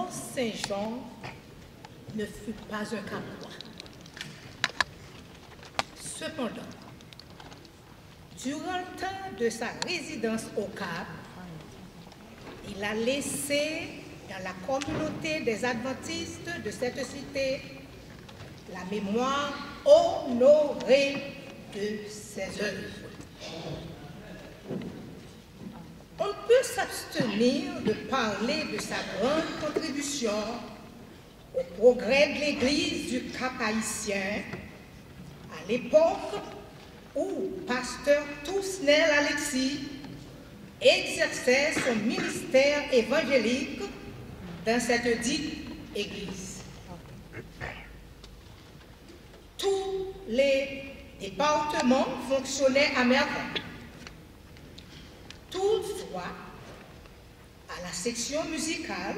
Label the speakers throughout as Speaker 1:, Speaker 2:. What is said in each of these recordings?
Speaker 1: Mont-Saint-Jean ne fut pas un Capois. Cependant, durant le temps de sa résidence au Cap, il a laissé dans la communauté des adventistes de cette cité la mémoire honorée de ses œuvres. On ne peut s'abstenir de parler de sa grande contribution au progrès de l'Église du Cap-Haïtien à l'époque où pasteur Tousnel Alexis exerçait son ministère évangélique dans cette dite Église. Tous les départements fonctionnaient à merveille. Toutefois, à la section musicale,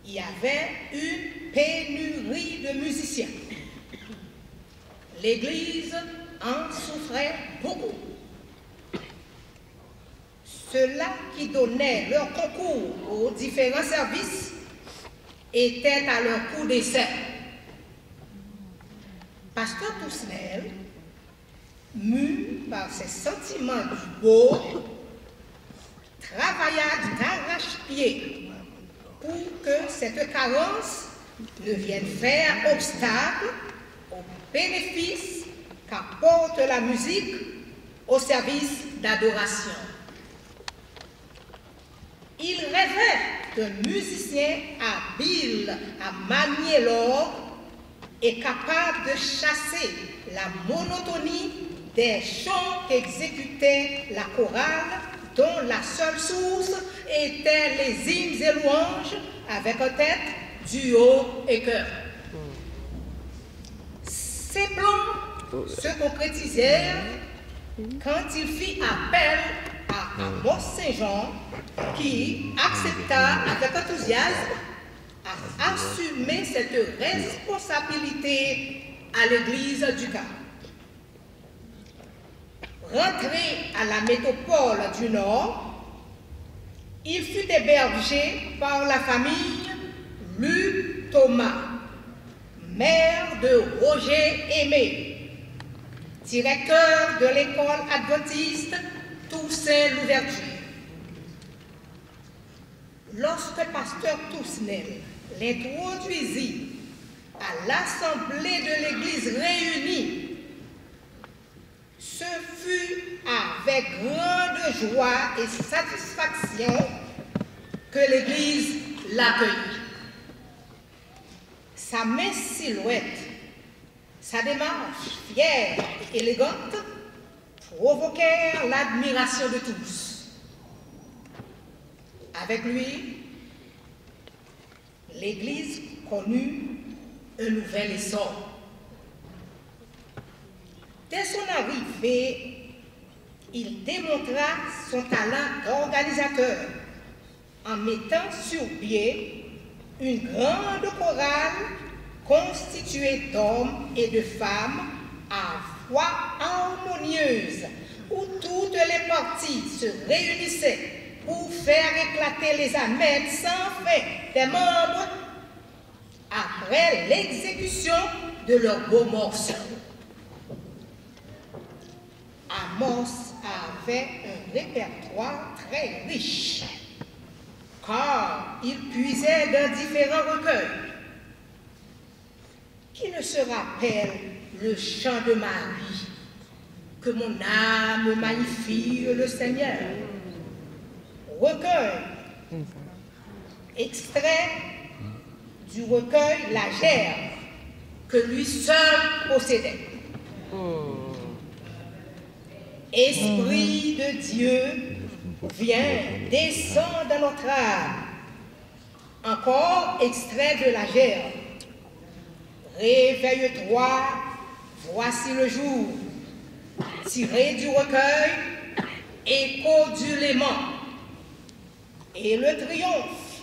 Speaker 1: il y avait une pénurie de musiciens. L'Église en souffrait beaucoup. Ceux-là qui donnaient leur concours aux différents services étaient à leur coup d'essai. Pasteur Tousnel, mu par ses sentiments du beau, travailla d'arrache-pied pour que cette carence ne vienne faire obstacle au bénéfice qu'apporte la musique au service d'adoration. Il rêvait d'un musicien habile à manier l'orgue et capable de chasser la monotonie des chants qu'exécutait la chorale, dont la seule source était les hymnes et louanges avec en tête duo et chœur. Ces plans se concrétisèrent quand il fit appel à Amos Saint-Jean, qui accepta avec enthousiasme à assumer cette responsabilité à l'église du Cap. Rentré à la métropole du Nord, il fut hébergé par la famille Luc Thomas, mère de Roger Aimé, directeur de l'école adventiste Toussaint Louverture. Lorsque pasteur Tousnel l'introduisit à l'assemblée de l'église réunie, ce fut avec grande joie et satisfaction que l'église l'accueillit. Sa mince silhouette, sa démarche fière et élégante provoquèrent l'admiration de tous. Avec lui, l'Église connut un nouvel essor. Dès son arrivée, il démontra son talent d'organisateur en mettant sur pied une grande chorale constituée d'hommes et de femmes à voix harmonieuse, où toutes les parties se réunissaient pour faire éclater les amens sans fin des membres après l'exécution de leurs beaux morceaux. Amos avait un répertoire très riche, car il puisait dans différents recueils. Qui ne se rappelle le chant de Marie, que mon âme magnifie le Seigneur? Recueil, extrait du recueil La Gerbe, que lui seul possédait. Esprit de Dieu, viens, descends dans notre âme. Encore extrait de La Gerbe. Réveille-toi, voici le jour. Tiré du recueil, Écho du Léman. Et le triomphe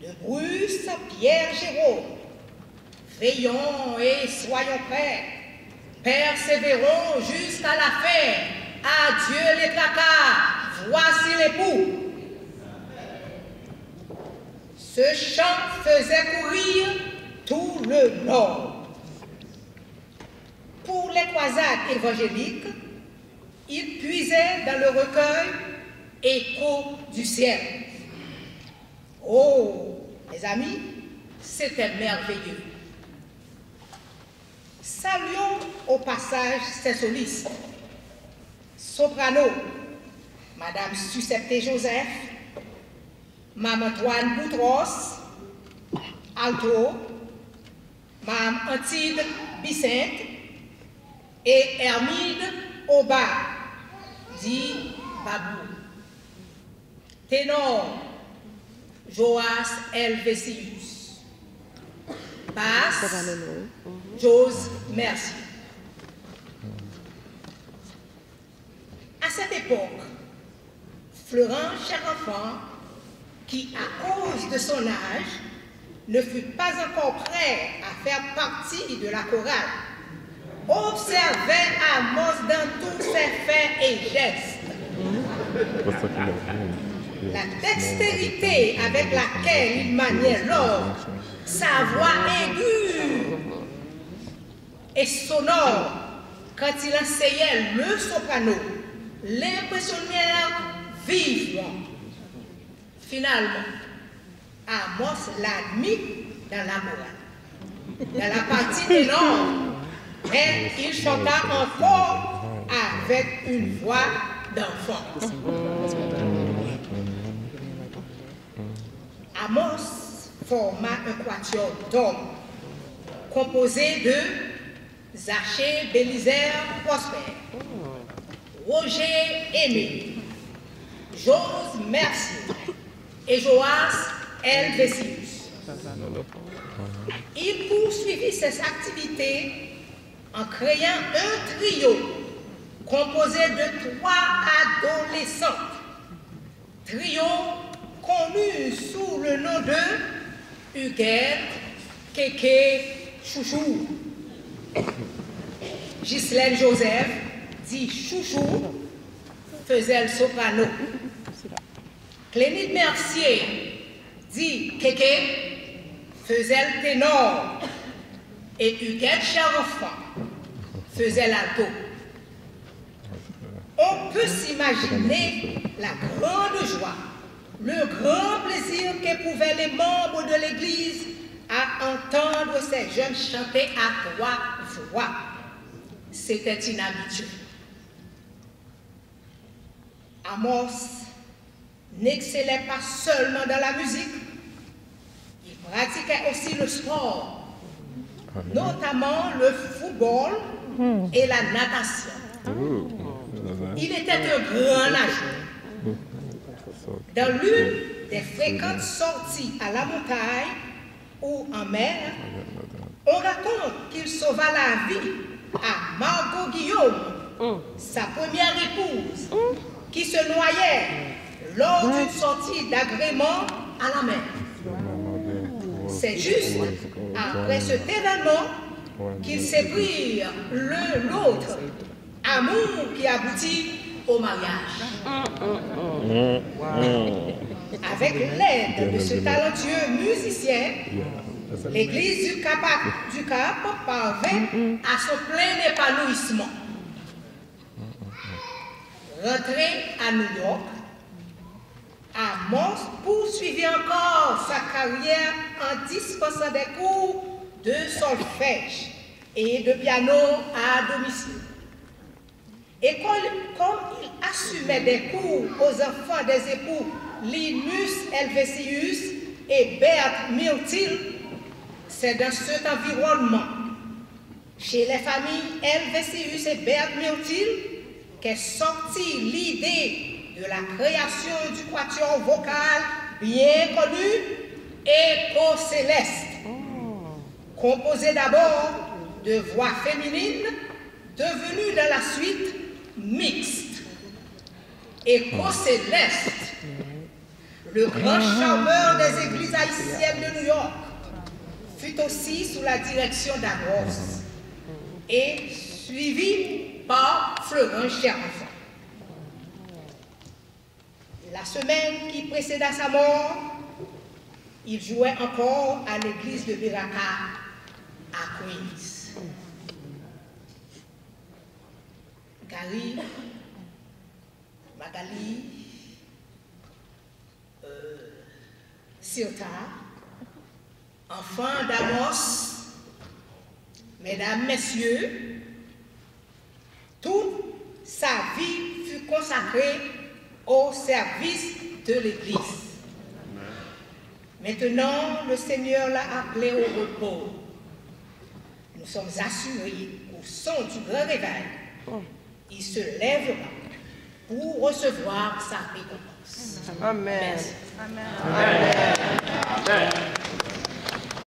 Speaker 1: de Bruce Pierre Jérôme. Veillons et soyons prêts, persévérons jusqu'à la fin. Adieu les tracas, voici l'époux. Ce chant faisait courir tout le Nord. Pour les croisades évangéliques, il puisait dans le recueil Écho du ciel. Oh, mes amis, c'était merveilleux. Saluons au passage ces solistes. Soprano, Madame Suscepté Joseph, Mme Antoine Boutros, alto, Mme Antide Bicente et Hermide Oba, dit Babou. Ténor, Joas Helvétius. Basse, Jose Mercier. À cette époque, Florent Cher-Enfant, qui à cause de son âge, ne fut pas encore prêt à faire partie de la chorale, observait Amos dans tous ses faits et gestes. La dextérité avec laquelle il maniait l'orgue, sa voix aiguë et sonore quand il enseignait le soprano, l'impressionnèrent vivement. Finalement, Amos l'a mis dans la chorale, dans la partie ténor, mais il chanta encore avec une voix d'enfant. Amos forma un quatuor d'hommes composé de Zaché Bélisaire Prosper, Roger Aimé, Jose Mercier et Joas Helvétius. Il poursuivit ses activités en créant un trio composé de 3 adolescentes. Trio connu sous le nom de Huguette, Kéké, Chouchou. Ghislaine Joseph, dit Chouchou, faisait le soprano. Clénide Mercier, dit Kéké, faisait le ténor. Et Huguette Cher-Enfant faisait l'alto. On peut s'imaginer la grande joie, le grand plaisir qu'éprouvaient les membres de l'Église à entendre ces jeunes chanter à 3 voix. C'était inhabituel. Amos n'excellait pas seulement dans la musique, il pratiquait aussi le sport, notamment le football et la natation. Il était un grand nageur. Dans l'une des fréquentes sorties à la montagne ou en mer, on raconte qu'il sauva la vie à Margot Guillaume, sa première épouse, qui se noyait lors d'une sortie d'agrément à la mer. C'est juste après cet événement qu'ils s'éprirent l'un l'autre, amour qui aboutit au mariage. Avec l'aide de ce talentueux musicien, l'église du Cap parvint à son plein épanouissement. Rentré à New York, Amos poursuivit encore sa carrière en dispensant des cours de solfège et de piano à domicile. Et comme il assumait des cours aux enfants des époux Linus Helvétius et Berthe Myrtil, c'est dans cet environnement, chez les familles Helvétius et Berthe Myrtil, qu'est sortie l'idée de la création du quatuor vocal bien connu, Écho Céleste, composé d'abord de voix féminines, devenues dans la suite mixtes. Écho Céleste, le grand charmeur des églises haïtiennes de New York, fut aussi sous la direction d'Amos et suivi par Florent Cher-Enfant. La semaine qui précéda sa mort, il jouait encore à l'église de Beraka à Queens. Gary, Magali, Sirta, enfants d'Amos, mesdames, messieurs, toute sa vie fut consacrée au service de l'Église. Maintenant, le Seigneur l'a appelé au repos. Nous sommes assurés qu'au son du grand réveil, il se lèvera pour recevoir sa récompense.
Speaker 2: Amen.
Speaker 1: Merci.
Speaker 2: Amen. Amen. Amen.